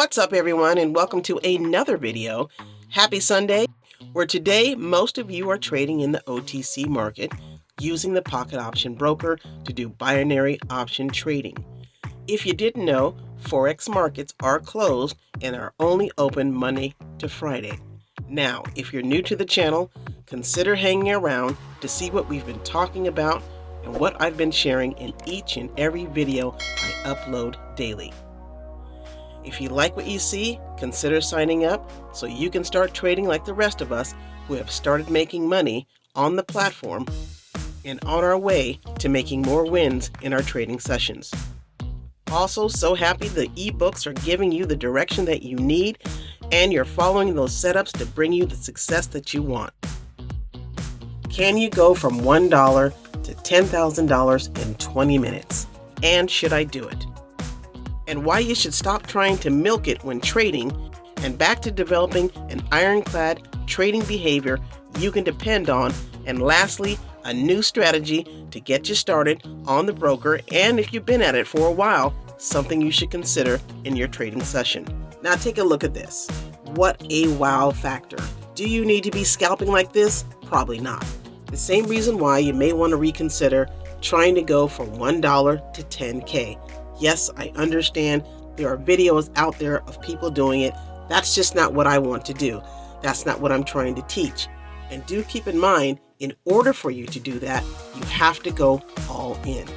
What's up everyone, and welcome to another video. Happy Sunday, where today most of you are trading in the OTC market using the pocket option broker to do binary option trading. If you didn't know, Forex markets are closed and are only open Monday to Friday. Now, if you're new to the channel, consider hanging around to see what we've been talking about and what I've been sharing in each and every video I upload daily. If you like what you see, consider signing up so you can start trading like the rest of us who have started making money on the platform and on our way to making more wins in our trading sessions. Also, so happy the ebooks are giving you the direction that you need and you're following those setups to bring you the success that you want. Can you go from $1 to $10,000 in 20 minutes? And should I do it? And why you should stop trying to milk it when trading and back to developing an ironclad trading behavior you can depend on. And lastly, a new strategy to get you started on the broker, and if you've been at it for a while, something you should consider in your trading session. Now take a look at this. What a wow factor. Do you need to be scalping like this? Probably not. The same reason why you may want to reconsider trying to go from $1 to 10K. Yes, I understand there are videos out there of people doing it. That's just not what I want to do. That's not what I'm trying to teach. And do keep in mind, in order for you to do that, you have to go all in.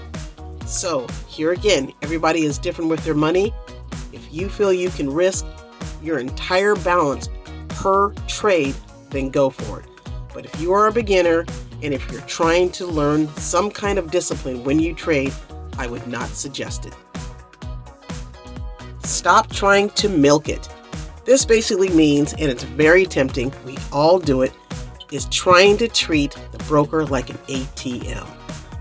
So here again, everybody is different with their money. If you feel you can risk your entire balance per trade, then go for it. But if you are a beginner and if you're trying to learn some kind of discipline when you trade, I would not suggest it. Stop trying to milk it. This basically means, and it's very tempting, we all do it, is trying to treat the broker like an ATM.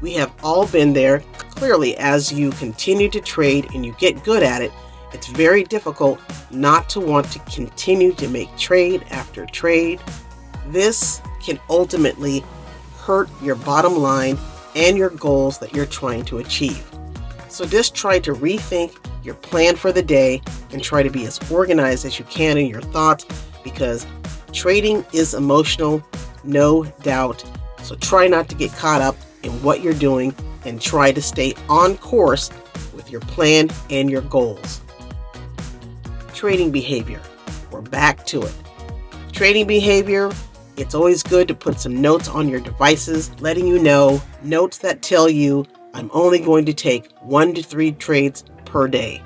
We have all been there. Clearly, as you continue to trade and you get good at it, it's very difficult not to want to continue to make trade after trade. This can ultimately hurt your bottom line and your goals that you're trying to achieve. So just try to rethink your plan for the day and try to be as organized as you can in your thoughts, because trading is emotional, no doubt. So try not to get caught up in what you're doing and try to stay on course with your plan and your goals. Trading behavior. We're back to it. Trading behavior. It's always good to put some notes on your devices, letting you know, notes that tell you, I'm only going to take 1 to 3 trades per day.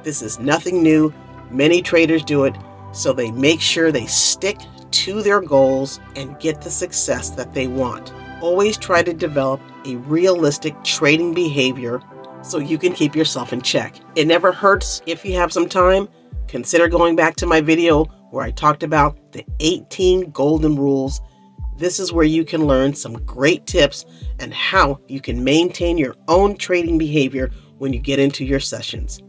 This is nothing new. Many traders do it, so they make sure they stick to their goals and get the success that they want. Always try to develop a realistic trading behavior so you can keep yourself in check. It never hurts if you have some time. Consider going back to my video where I talked about the 18 golden rules. This is where you can learn some great tips and how you can maintain your own trading behavior when you get into your sessions.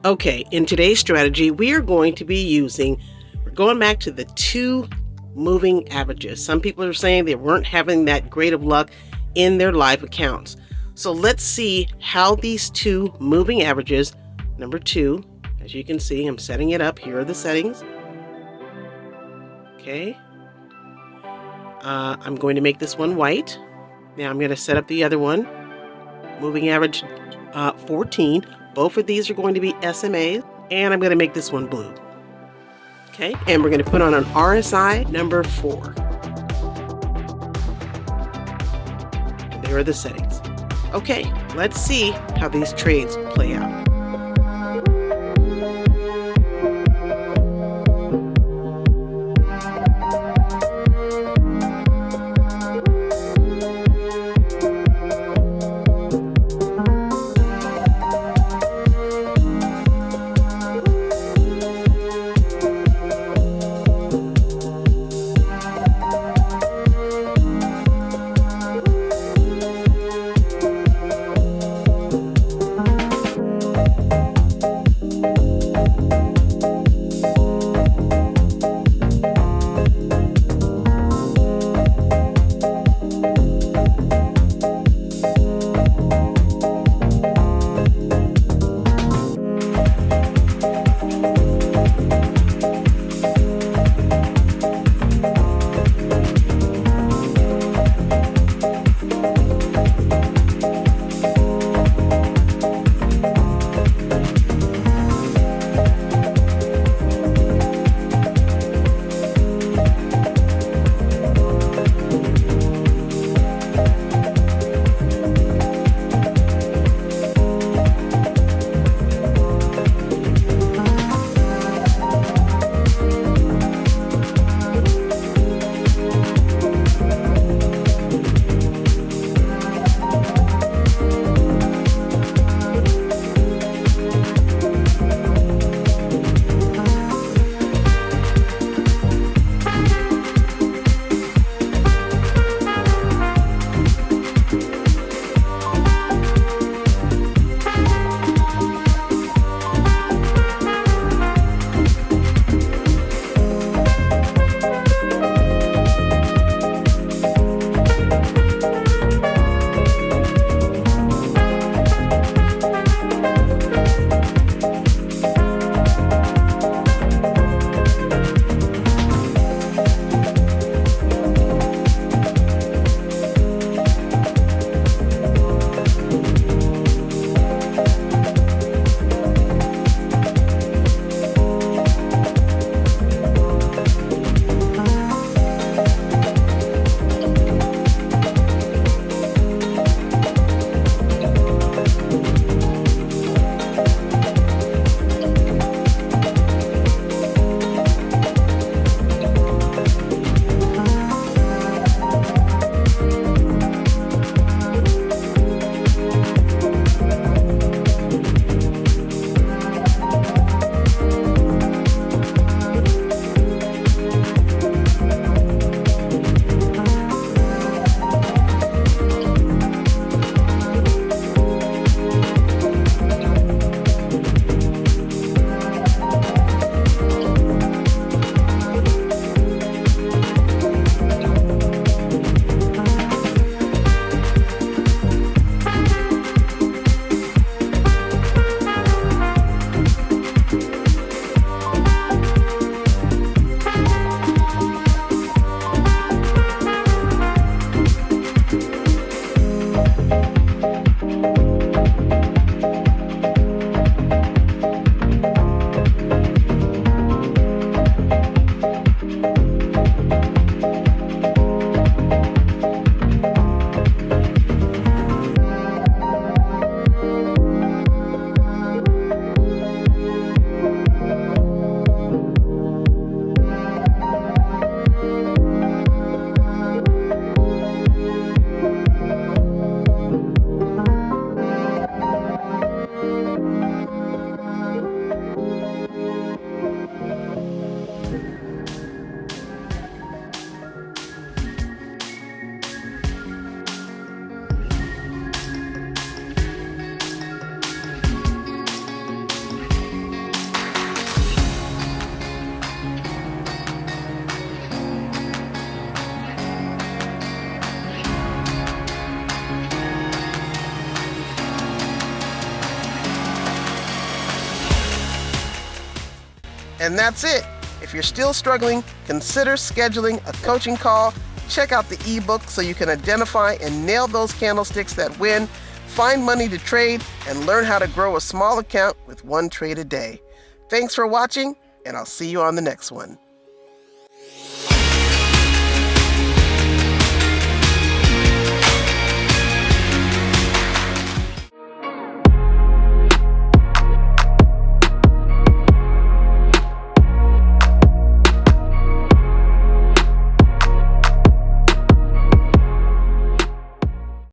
Okay, in today's strategy, we are going to be we're going back to the 2 moving averages. Some people are saying they weren't having that great of luck in their live accounts. So let's see how these 2 moving averages, number 2, as you can see, I'm setting it up. Here are the settings. Okay. I'm going to make this one white. Now I'm going to set up the other one. Moving average 14. Both of these are going to be SMAs. And I'm going to make this one blue. Okay. And we're going to put on an RSI number 4. And there are the settings. Okay. Let's see how these trades play out. And that's it. If you're still struggling, consider scheduling a coaching call. Check out the ebook so you can identify and nail those candlesticks that win, find money to trade, and learn how to grow a small account with one trade a day. Thanks for watching, and I'll see you on the next one.